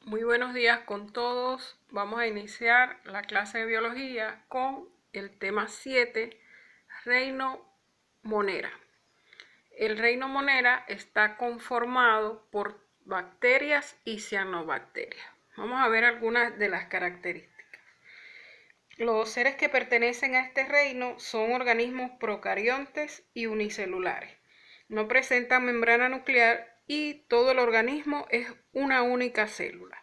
Muy buenos días con todos. Vamos a iniciar la clase de biología con el tema 7, reino Monera. El reino Monera está conformado por bacterias y cianobacterias. Vamos a ver algunas de las características. Los seres que pertenecen a este reino son organismos procariontes y unicelulares. No presentan membrana nuclear y todo el organismo es una única célula.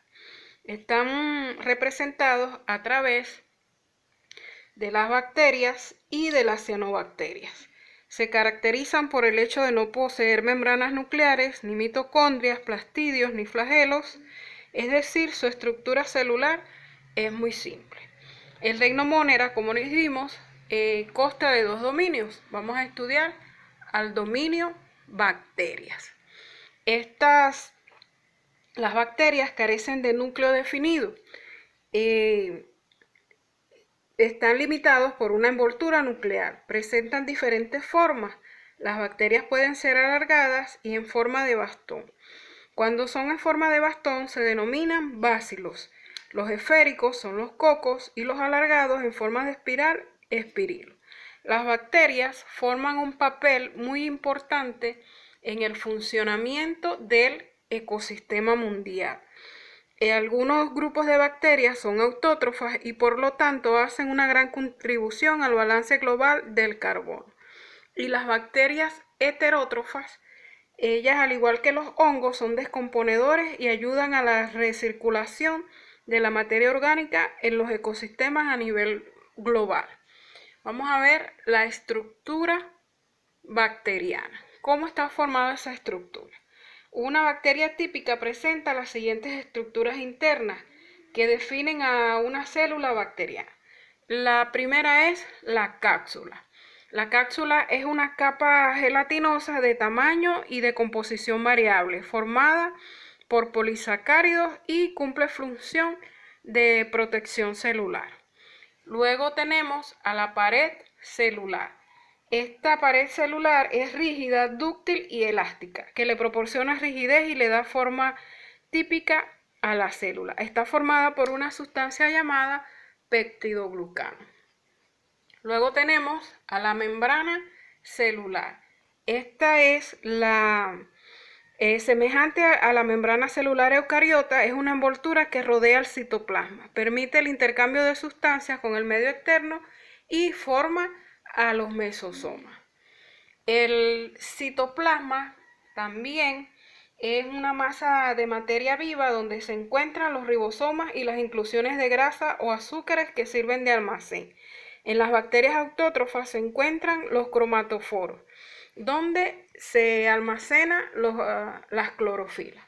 Están representados a través de las bacterias y de las cianobacterias. Se caracterizan por el hecho de no poseer membranas nucleares, ni mitocondrias, plastidios, ni flagelos, es decir, su estructura celular es muy simple. El reino Monera, como dijimos, consta de dos dominios. Vamos a estudiar al dominio bacterias. Las bacterias carecen de núcleo definido. Están limitados por una envoltura nuclear. Presentan diferentes formas. Las bacterias pueden ser alargadas y en forma de bastón. Cuando son en forma de bastón se denominan bácilos. Los esféricos son los cocos y los alargados en forma de espiral, espirilo. Las bacterias forman un papel muy importante en el funcionamiento del ecosistema mundial. Algunos grupos de bacterias son autótrofas y por lo tanto hacen una gran contribución al balance global del carbono. Y las bacterias heterótrofas, ellas al igual que los hongos son descomponedores y ayudan a la recirculación de la materia orgánica en los ecosistemas a nivel global. Vamos a ver la estructura bacteriana. ¿Cómo está formada esa estructura? Una bacteria típica presenta las siguientes estructuras internas que definen a una célula bacteriana. La primera es la cápsula. La cápsula es una capa gelatinosa de tamaño y de composición variable, formada por polisacáridos y cumple función de protección celular. Luego tenemos a la pared celular. Esta pared celular es rígida, dúctil y elástica, que le proporciona rigidez y le da forma típica a la célula. Está formada por una sustancia llamada peptidoglucano. Luego tenemos a la membrana celular. Esta es semejante a la membrana celular eucariota, es una envoltura que rodea el citoplasma, permite el intercambio de sustancias con el medio externo y forma a los mesosomas. El citoplasma también es una masa de materia viva donde se encuentran los ribosomas y las inclusiones de grasa o azúcares que sirven de almacén. En las bacterias autótrofas se encuentran los cromatoforos, donde se almacenan las clorofilas.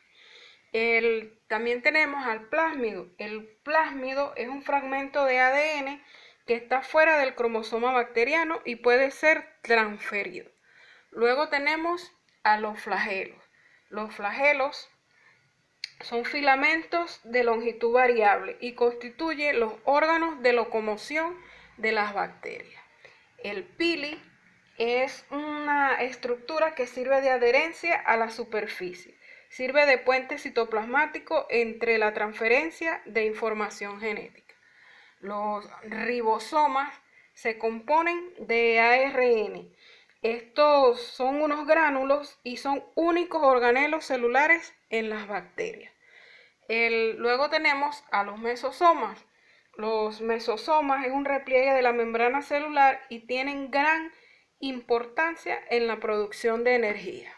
También tenemos al plásmido. El plásmido es un fragmento de ADN que está fuera del cromosoma bacteriano y puede ser transferido. Luego tenemos a los flagelos. Los flagelos son filamentos de longitud variable y constituyen los órganos de locomoción de las bacterias. El pili es una estructura que sirve de adherencia a la superficie. Sirve de puente citoplasmático entre la transferencia de información genética. Los ribosomas se componen de ARN. Estos son unos gránulos y son únicos organelos celulares en las bacterias. Luego tenemos a los mesosomas. Los mesosomas es un repliegue de la membrana celular y tienen gran importancia en la producción de energía.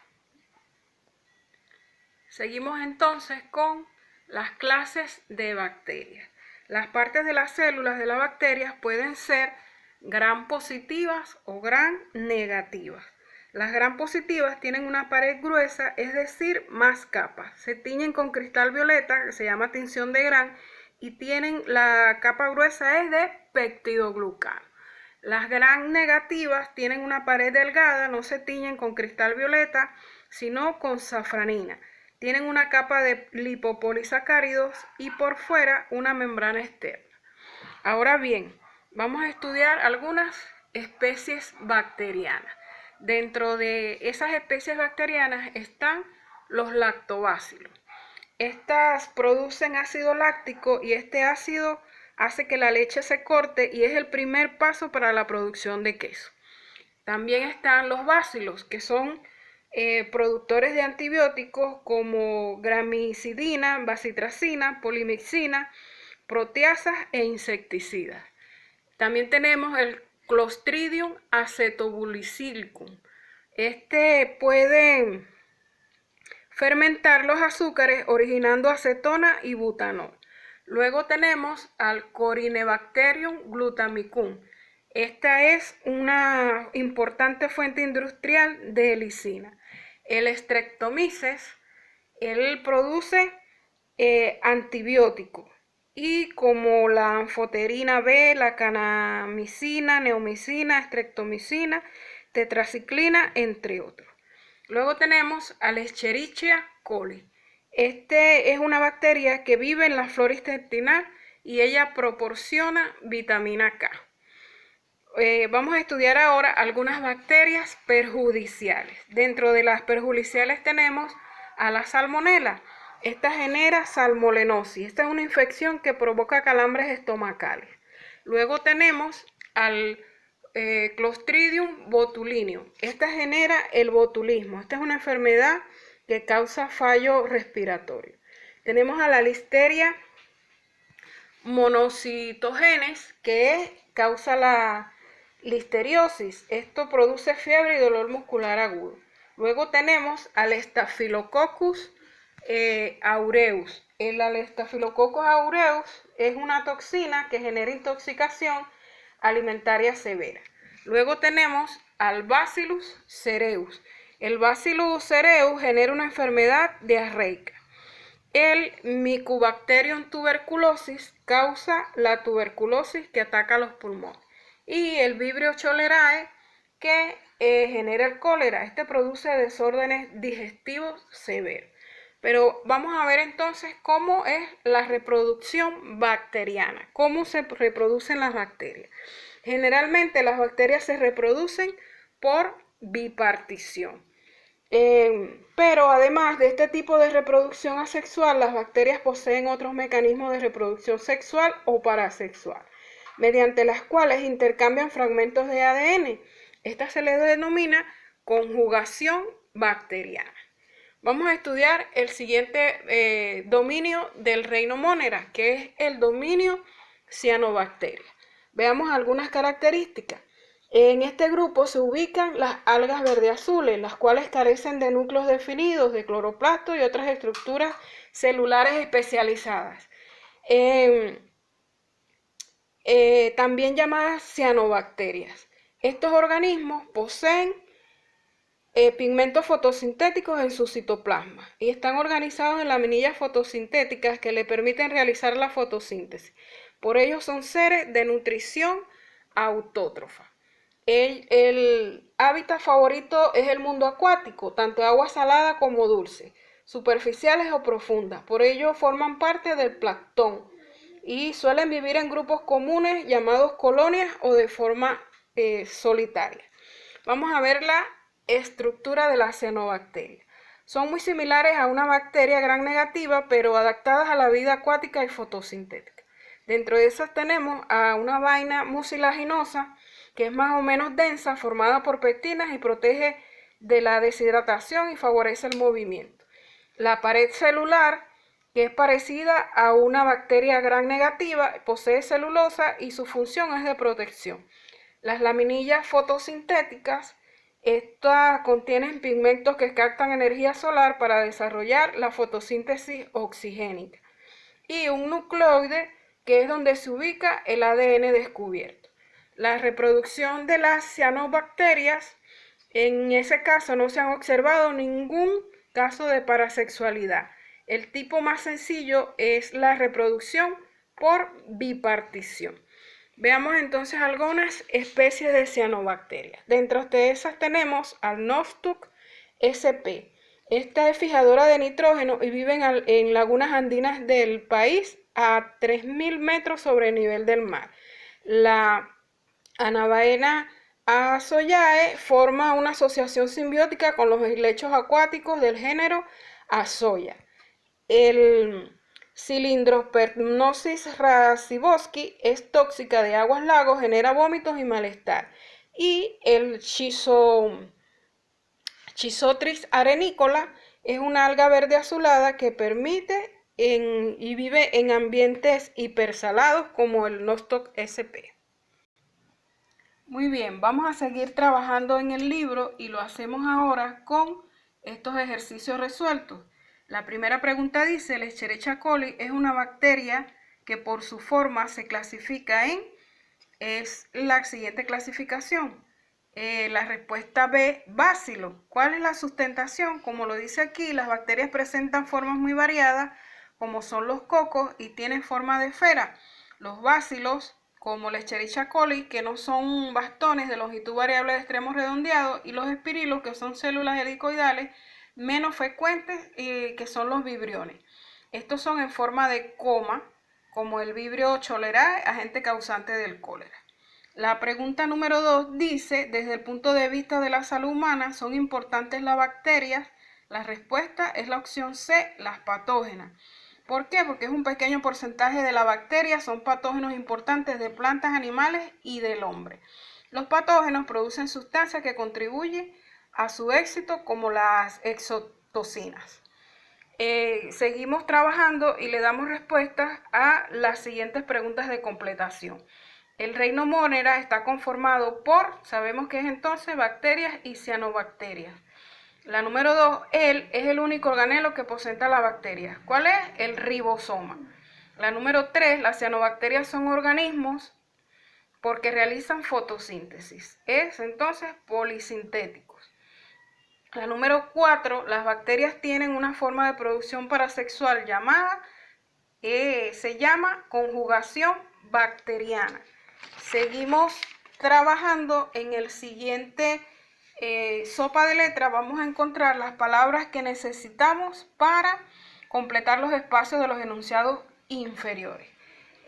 Seguimos entonces con las clases de bacterias. Las partes de las células de las bacterias pueden ser gram positivas o gram negativas. Las gram positivas tienen una pared gruesa, es decir, más capas. Se tiñen con cristal violeta, que se llama tinción de gram, y tienen la capa gruesa es de peptidoglucano. Las gram negativas tienen una pared delgada, no se tiñen con cristal violeta, sino con safranina. Tienen una capa de lipopolisacáridos y por fuera una membrana externa. Ahora bien, vamos a estudiar algunas especies bacterianas. Dentro de esas especies bacterianas están los lactobacilos. Estas producen ácido láctico y este ácido hace que la leche se corte y es el primer paso para la producción de queso. También están los bácilos, que son productores de antibióticos como gramicidina, bacitracina, polimixina, proteasas e insecticidas. También tenemos el Clostridium acetobullicillicum. Este puede fermentar los azúcares originando acetona y butanol. Luego tenemos al Corynebacterium glutamicum. Esta es una importante fuente industrial de lisina. El Streptomyces, él produce antibióticos y como la anfoterina B, la kanamicina, neomicina, streptomicina, tetraciclina, entre otros. Luego tenemos a la Escherichia coli. Este es una bacteria que vive en la flora intestinal y ella proporciona vitamina K. Vamos a estudiar ahora algunas bacterias perjudiciales. Dentro de las perjudiciales tenemos a la salmonela. Esta genera salmonellosis. Esta es una infección que provoca calambres estomacales. Luego tenemos al Clostridium botulinum. Esta genera el botulismo. Esta es una enfermedad que causa fallo respiratorio. Tenemos a la Listeria monocitogenes, que causa la listeriosis. Esto produce fiebre y dolor muscular agudo. Luego tenemos al Staphylococcus aureus. El Staphylococcus aureus es una toxina que genera intoxicación alimentaria severa. Luego tenemos al Bacillus cereus. El Bacillus cereus genera una enfermedad diarreica. El Mycobacterium tuberculosis causa la tuberculosis que ataca los pulmones. Y el Vibrio cholerae, que genera el cólera. Este produce desórdenes digestivos severos. Pero vamos a ver entonces cómo es la reproducción bacteriana, cómo se reproducen las bacterias. Generalmente las bacterias se reproducen por bipartición. Pero además de este tipo de reproducción asexual, las bacterias poseen otros mecanismos de reproducción sexual o parasexual, mediante las cuales intercambian fragmentos de ADN. Esta se le denomina conjugación bacteriana. Vamos a estudiar el siguiente dominio del reino Monera, que es el dominio cianobacteria. Veamos algunas características. En este grupo se ubican las algas verde-azules, las cuales carecen de núcleos definidos, de cloroplasto y otras estructuras celulares especializadas. También llamadas cianobacterias. Estos organismos poseen pigmentos fotosintéticos en su citoplasma y están organizados en laminillas fotosintéticas que le permiten realizar la fotosíntesis. Por ello son seres de nutrición autótrofa. El hábitat favorito es el mundo acuático, tanto de agua salada como dulce, superficiales o profundas. Por ello forman parte del plancton y suelen vivir en grupos comunes llamados colonias o de forma solitaria. Vamos a ver la estructura de la cianobacteria. Son muy similares a una bacteria gram negativa, pero adaptadas a la vida acuática y fotosintética. Dentro de esas tenemos a una vaina mucilaginosa, que es más o menos densa, formada por pectinas y protege de la deshidratación y favorece el movimiento. La pared celular, que es parecida a una bacteria gram negativa, posee celulosa y su función es de protección. Las laminillas fotosintéticas, estas contienen pigmentos que captan energía solar para desarrollar la fotosíntesis oxigénica. Y un nucleoide, que es donde se ubica el ADN descubierto. La reproducción de las cianobacterias, en ese caso no se han observado ningún caso de parasexualidad. El tipo más sencillo es la reproducción por bipartición. Veamos entonces algunas especies de cianobacterias. Dentro de esas tenemos al Nostoc sp. Esta es fijadora de nitrógeno y vive en lagunas andinas del país a 3.000 metros sobre el nivel del mar. La Anabaena azoyae forma una asociación simbiótica con los helechos acuáticos del género Azoya. El Cylindropernosis racebuski es tóxica de aguas lagos, genera vómitos y malestar. Y el Schizotris arenicola es una alga verde azulada que permite y vive en ambientes hipersalados como el Nostoc SP. Muy bien, vamos a seguir trabajando en el libro y lo hacemos ahora con estos ejercicios resueltos. La primera pregunta dice, el Escherichia coli es una bacteria que por su forma se clasifica es la siguiente clasificación. La respuesta B, bacilo. ¿Cuál es la sustentación? Como lo dice aquí, las bacterias presentan formas muy variadas, como son los cocos, y tienen forma de esfera. Los bacilos, como la Escherichia coli, que no son bastones de longitud variable de extremos redondeados, y los espirilos, que son células helicoidales menos frecuentes, que son los vibriones. Estos son en forma de coma, como el Vibrio cholerae, agente causante del cólera. La pregunta número 2 dice, desde el punto de vista de la salud humana, ¿son importantes las bacterias? La respuesta es la opción C, las patógenas. ¿Por qué? Porque es un pequeño porcentaje de las bacterias, son patógenos importantes de plantas, animales y del hombre. Los patógenos producen sustancias que contribuyen a su éxito, como las exotocinas. Seguimos trabajando y le damos respuestas a las siguientes preguntas de completación. El reino Monera está conformado por, sabemos que es entonces, bacterias y cianobacterias. La número 2, él es el único organelo que posee las bacterias. ¿Cuál es? El ribosoma. La número 3, las cianobacterias son organismos porque realizan fotosíntesis. Es entonces polisintéticos. La número 4, las bacterias tienen una forma de producción parasexual llamada, se llama conjugación bacteriana. Seguimos trabajando en el siguiente sopa de letras. Vamos a encontrar las palabras que necesitamos para completar los espacios de los enunciados inferiores.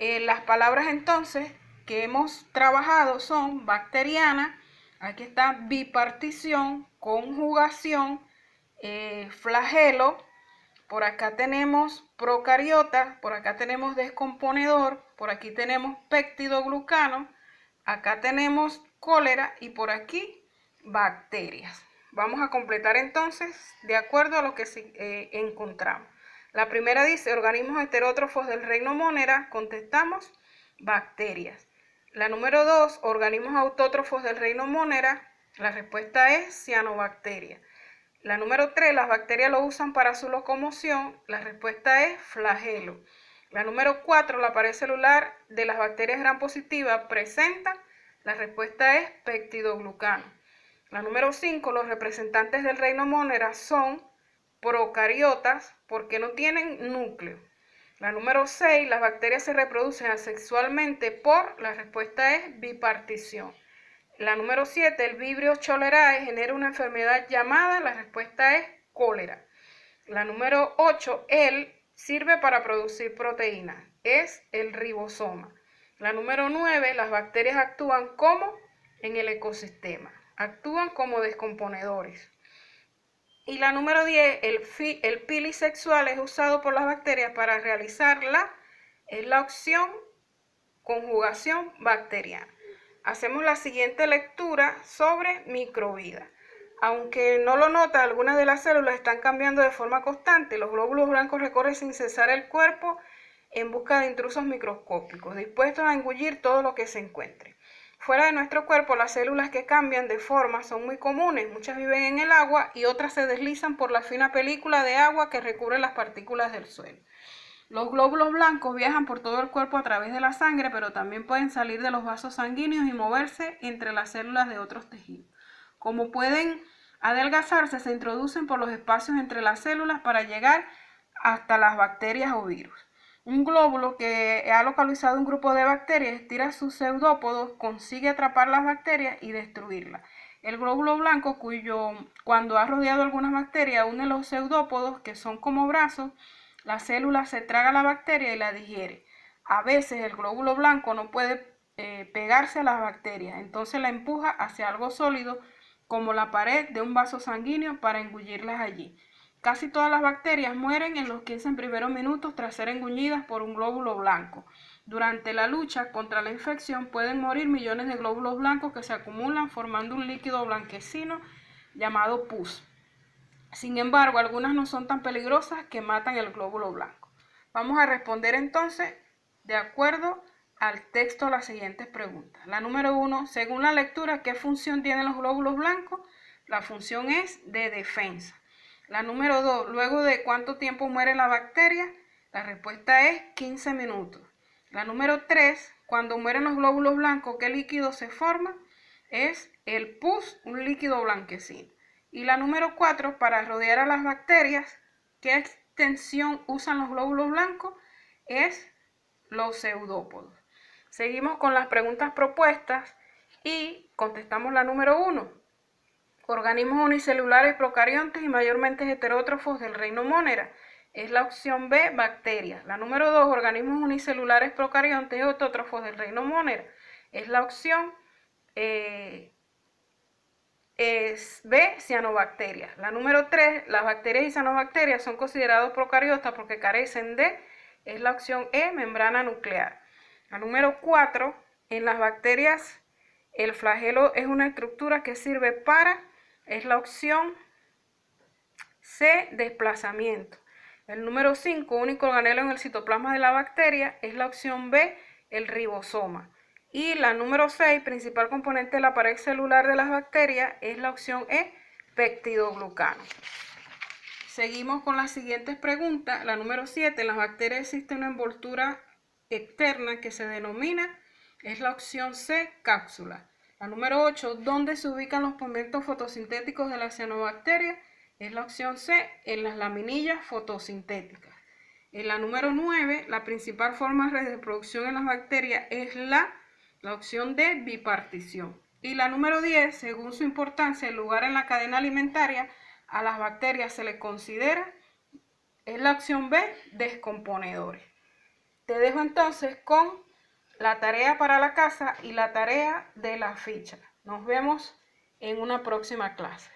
Las palabras entonces que hemos trabajado son bacteriana, aquí está bipartición, conjugación, flagelo, por acá tenemos procariota, por acá tenemos descomponedor, por aquí tenemos péptidoglucano, acá tenemos cólera y por aquí bacterias. Vamos a completar entonces de acuerdo a lo que encontramos. La primera dice organismos heterótrofos del reino Monera, contestamos bacterias. La número 2, organismos autótrofos del reino Monera, la respuesta es cianobacteria. La número 3, las bacterias lo usan para su locomoción, la respuesta es flagelo. La número 4, la pared celular de las bacterias gram positivas presenta, la respuesta es péptidoglucano. La número 5, los representantes del reino Monera son procariotas porque no tienen núcleo. La número 6, las bacterias se reproducen asexualmente por, la respuesta es bipartición. La número 7, el Vibrio cholerae genera una enfermedad llamada, la respuesta es cólera. La número 8, él sirve para producir proteínas, es el ribosoma. La número 9, las bacterias actúan como en el ecosistema, actúan como descomponedores. Y la número 10, el pili sexual es usado por las bacterias para realizarla, es la opción conjugación bacteriana. Hacemos la siguiente lectura sobre microvida. Aunque no lo nota, algunas de las células están cambiando de forma constante. Los glóbulos blancos recorren sin cesar el cuerpo en busca de intrusos microscópicos, dispuestos a engullir todo lo que se encuentre. Fuera de nuestro cuerpo, las células que cambian de forma son muy comunes. Muchas viven en el agua y otras se deslizan por la fina película de agua que recubre las partículas del suelo. Los glóbulos blancos viajan por todo el cuerpo a través de la sangre, pero también pueden salir de los vasos sanguíneos y moverse entre las células de otros tejidos. Como pueden adelgazarse, se introducen por los espacios entre las células para llegar hasta las bacterias o virus. Un glóbulo que ha localizado un grupo de bacterias estira sus pseudópodos, consigue atrapar las bacterias y destruirlas. El glóbulo blanco, cuando ha rodeado algunas bacterias, une los pseudópodos, que son como brazos. La célula se traga la bacteria y la digiere. A veces el glóbulo blanco no puede pegarse a las bacterias, entonces la empuja hacia algo sólido como la pared de un vaso sanguíneo para engullirlas allí. Casi todas las bacterias mueren en los 15 primeros minutos tras ser engullidas por un glóbulo blanco. Durante la lucha contra la infección pueden morir millones de glóbulos blancos que se acumulan formando un líquido blanquecino llamado pus. Sin embargo, algunas no son tan peligrosas que matan el glóbulo blanco. Vamos a responder entonces de acuerdo al texto las siguientes preguntas. La número 1, según la lectura, ¿qué función tienen los glóbulos blancos? La función es de defensa. La número 2, ¿luego de cuánto tiempo muere la bacteria? La respuesta es 15 minutos. La número 3, cuando mueren los glóbulos blancos, ¿qué líquido se forma? Es el pus, un líquido blanquecino. Y la número 4, para rodear a las bacterias, ¿qué extensión usan los glóbulos blancos? Es los pseudópodos. Seguimos con las preguntas propuestas y contestamos la número 1. Organismos unicelulares procariontes y mayormente heterótrofos del reino Monera. Es la opción B, bacterias. La número 2, organismos unicelulares procariontes y heterótrofos del reino Monera. Es la opción es B, cianobacterias. La número 3, las bacterias y cianobacterias son considerados procariotas porque carecen de, es la opción E, membrana nuclear. La número 4, en las bacterias el flagelo es una estructura que sirve para, es la opción C, desplazamiento. El número 5, único organelo en el citoplasma de la bacteria, es la opción B, el ribosoma. Y la número 6, principal componente de la pared celular de las bacterias, es la opción E, peptidoglucano. Seguimos con las siguientes preguntas. La número 7, en las bacterias existe una envoltura externa que se denomina, es la opción C, cápsula. La número 8, ¿dónde se ubican los pigmentos fotosintéticos de la cianobacteria? Es la opción C, en las laminillas fotosintéticas. En la número 9, la principal forma de reproducción en las bacterias es la opción D, bipartición. Y la número 10, según su importancia, el lugar en la cadena alimentaria, a las bacterias se les considera, es la opción B, descomponedores. Te dejo entonces con la tarea para la casa y la tarea de la ficha. Nos vemos en una próxima clase.